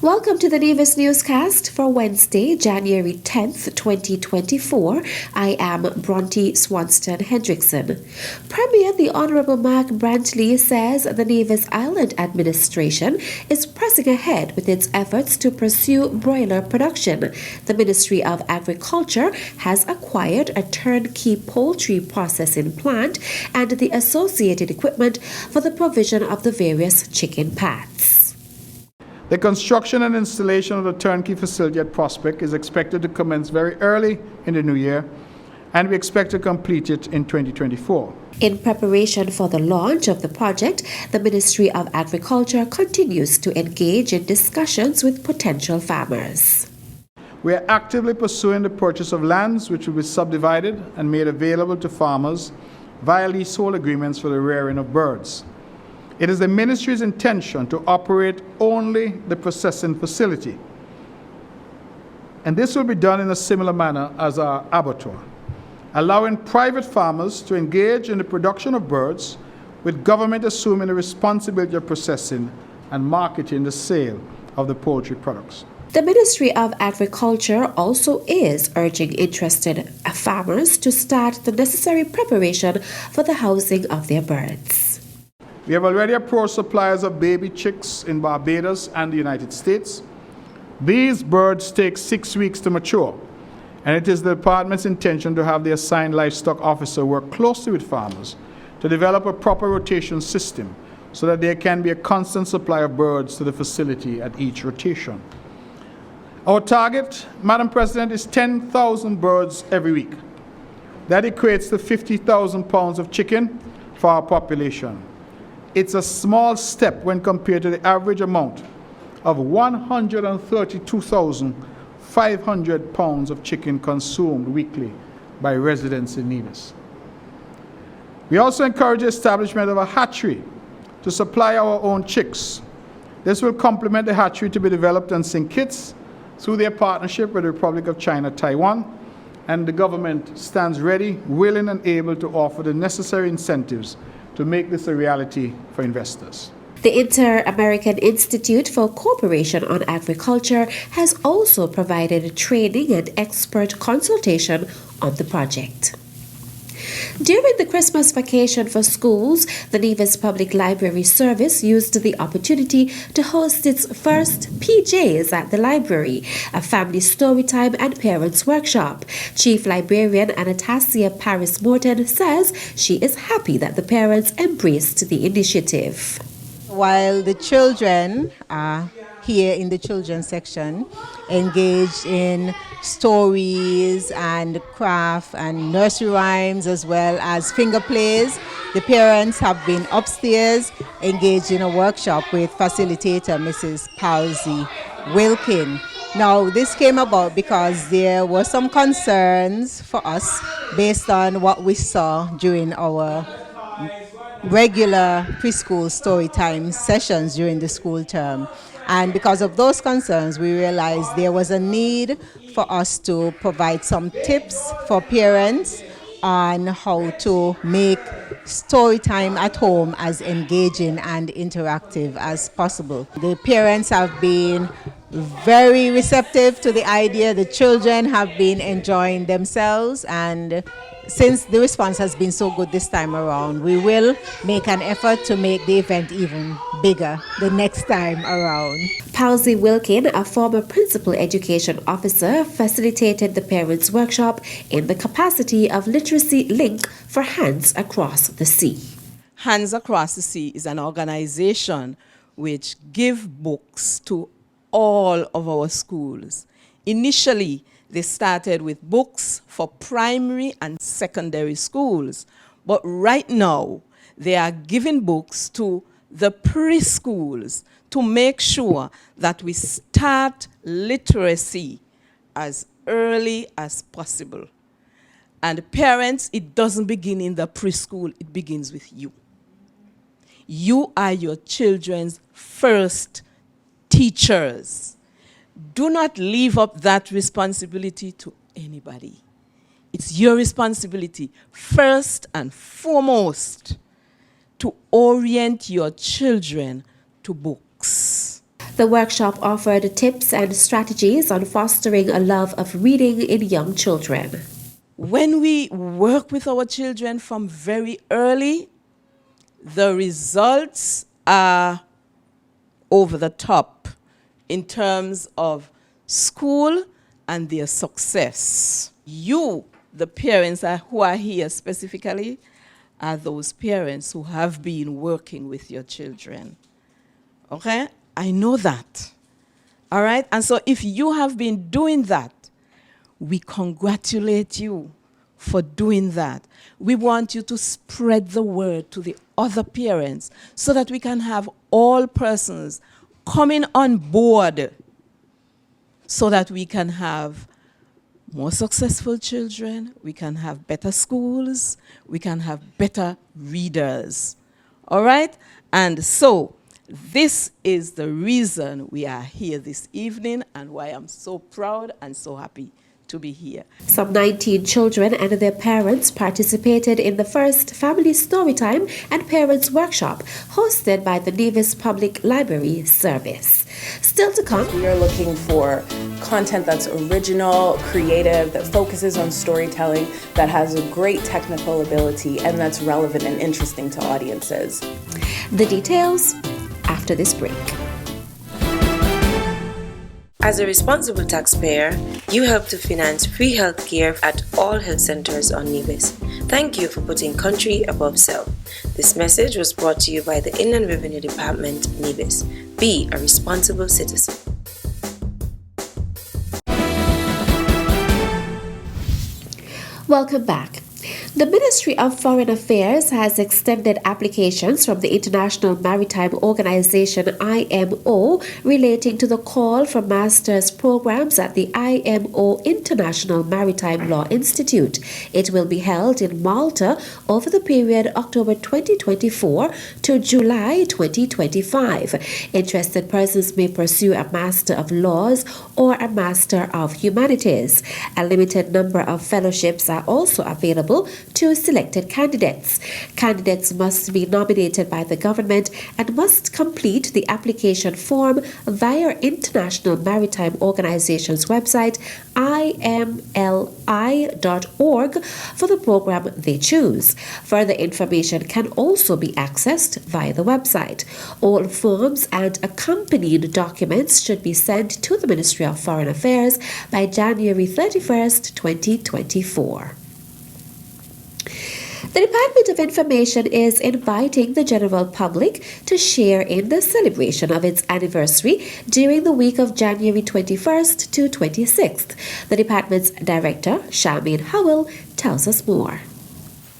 Welcome to the Nevis newscast for Wednesday, January 10th, 2024. I am Bronte Swanston Hendrickson. Premier the Honourable Mark Brantley says the Nevis Island administration is pressing ahead with its efforts to pursue broiler production. The Ministry of Agriculture has acquired a turnkey poultry processing plant and the associated equipment for the provision of the various chicken pats. The construction and installation of the turnkey facility at Prospect is expected to commence very early in the new year, and we expect to complete it in 2024. In preparation for the launch of the project, the Ministry of Agriculture continues to engage in discussions with potential farmers. We are actively pursuing the purchase of lands which will be subdivided and made available to farmers via leasehold agreements for the rearing of birds. It is the Ministry's intention to operate only the processing facility, and this will be done in a similar manner as our abattoir, allowing private farmers to engage in the production of birds, with government assuming the responsibility of processing and marketing the sale of the poultry products. The Ministry of Agriculture also is urging interested farmers to start the necessary preparation for the housing of their birds. We have already approached suppliers of baby chicks in Barbados and the United States. These birds take 6 weeks to mature, and it is the department's intention to have the assigned livestock officer work closely with farmers to develop a proper rotation system so that there can be a constant supply of birds to the facility at each rotation. Our target, Madam President, is 10,000 birds every week. That equates to 50,000 pounds of chicken for our population. It's a small step when compared to the average amount of 132,500 pounds of chicken consumed weekly by residents in Nevis. We also encourage the establishment of a hatchery to supply our own chicks. This will complement the hatchery to be developed on St. Kitts through their partnership with the Republic of China, Taiwan, and the government stands ready, willing, and able to offer the necessary incentives to make this a reality for investors. The Inter-American Institute for Cooperation on Agriculture has also provided training and expert consultation on the project. During the Christmas vacation for schools, the Nevis Public Library Service used the opportunity to host its first PJs at the library, a family storytime and parents workshop. Chief Librarian Anastasia Paris-Morton says she is happy that the parents embraced the initiative. While the children are here in the children's section, engaged in stories and craft and nursery rhymes as well as finger plays, the parents have been upstairs engaged in a workshop with facilitator Mrs. Palsy Wilkin. Now, this came about because there were some concerns for us based on what we saw during our regular preschool story time sessions during the school term. And because of those concerns, we realized there was a need for us to provide some tips for parents on how to make story time at home as engaging and interactive as possible. The parents have been very receptive to the idea. The children have been enjoying themselves, and since the response has been so good this time around, we will make an effort to make the event even bigger the next time around. Palsy Wilkin, a former principal education officer, facilitated the parents' workshop in the capacity of literacy link for Hands Across the Sea. Hands Across the Sea is an organization which gives books to all of our schools. Initially, they started with books for primary and secondary schools, but right now they are giving books to the preschools to make sure that we start literacy as early as possible. And parents, it doesn't begin in the preschool, it begins with you. You are your children's first teachers. Do not leave up that responsibility to anybody. It's your responsibility, first and foremost, to orient your children to books. The workshop offered tips and strategies on fostering a love of reading in young children. When we work with our children from very early, the results are over the top in terms of school and their success. You, the parents who are here specifically, are those parents who have been working with your children. Okay? I know that. All right? And so if you have been doing that, we congratulate you for doing that. We want you to spread the word to the other parents so that we can have all persons coming on board so that we can have more successful children, we can have better schools, we can have better readers. All right? And so this is the reason we are here this evening and why I'm so proud and so happy to be here. Some 19 children and their parents participated in the first Family Storytime and Parents Workshop hosted by the Nevis Public Library Service. Still to come, we are looking for content that's original, creative, that focuses on storytelling, that has a great technical ability, and that's relevant and interesting to audiences. The details after this break. As a responsible taxpayer, you help to finance free healthcare at all health centers on Nevis. Thank you for putting country above self. This message was brought to you by the Inland Revenue Department, Nevis. Be a responsible citizen. Welcome back. The Ministry of Foreign Affairs has extended applications from the International Maritime Organization IMO relating to the call for master's programs at the IMO International Maritime Law Institute. It will be held in Malta over the period October 2024 to July 2025. Interested persons may pursue a Master of Laws or a Master of Humanities. A limited number of fellowships are also available to selected candidates. Candidates must be nominated by the government and must complete the application form via International Maritime Organization's website, imli.org, for the program they choose. Further information can also be accessed via the website. All forms and accompanying documents should be sent to the Ministry of Foreign Affairs by January 31st, 2024. The Department of Information is inviting the general public to share in the celebration of its anniversary during the week of January 21st to 26th. The department's director, Charmaine Howell, tells us more.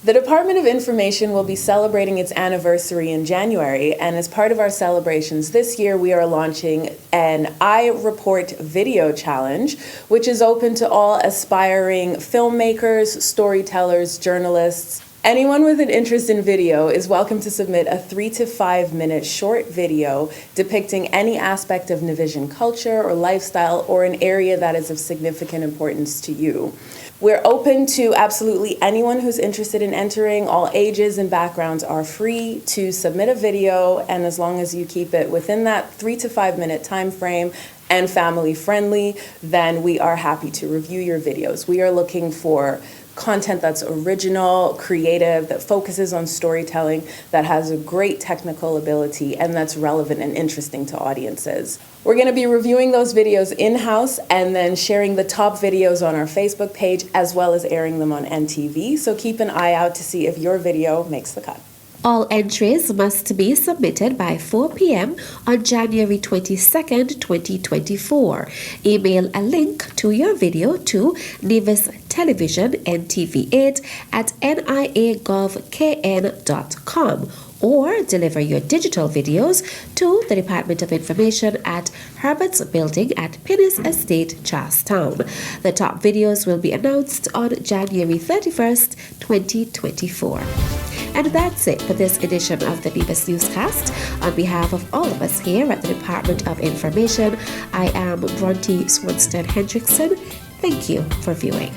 The Department of Information will be celebrating its anniversary in January, and as part of our celebrations this year, we are launching an I Report video challenge, which is open to all aspiring filmmakers, storytellers, journalists. Anyone with an interest in video is welcome to submit a 3 to 5 minute short video depicting any aspect of Nevisian culture or lifestyle or an area that is of significant importance to you. We're open to absolutely anyone who's interested in entering. All ages and backgrounds are free to submit a video, and as long as you keep it within that 3 to 5 minute time frame and family friendly, then we are happy to review your videos. We are looking for content that's original, creative, that focuses on storytelling, that has a great technical ability, and that's relevant and interesting to audiences. We're going to be reviewing those videos in-house and then sharing the top videos on our Facebook page, as well as airing them on NTV. So keep an eye out to see if your video makes the cut. All entries must be submitted by 4 p.m. on January 22nd, 2024. Email a link to your video to Nevis Television NTV8 at nia.gov.kn.com or deliver your digital videos to the Department of Information at Herbert's Building at Pinnis Estate, Charlestown. The top videos will be announced on January 31st, 2024. And that's it for this edition of the Nevis Newscast. On behalf of all of us here at the Department of Information, I am Bronte Swanstead Hendrickson. Thank you for viewing.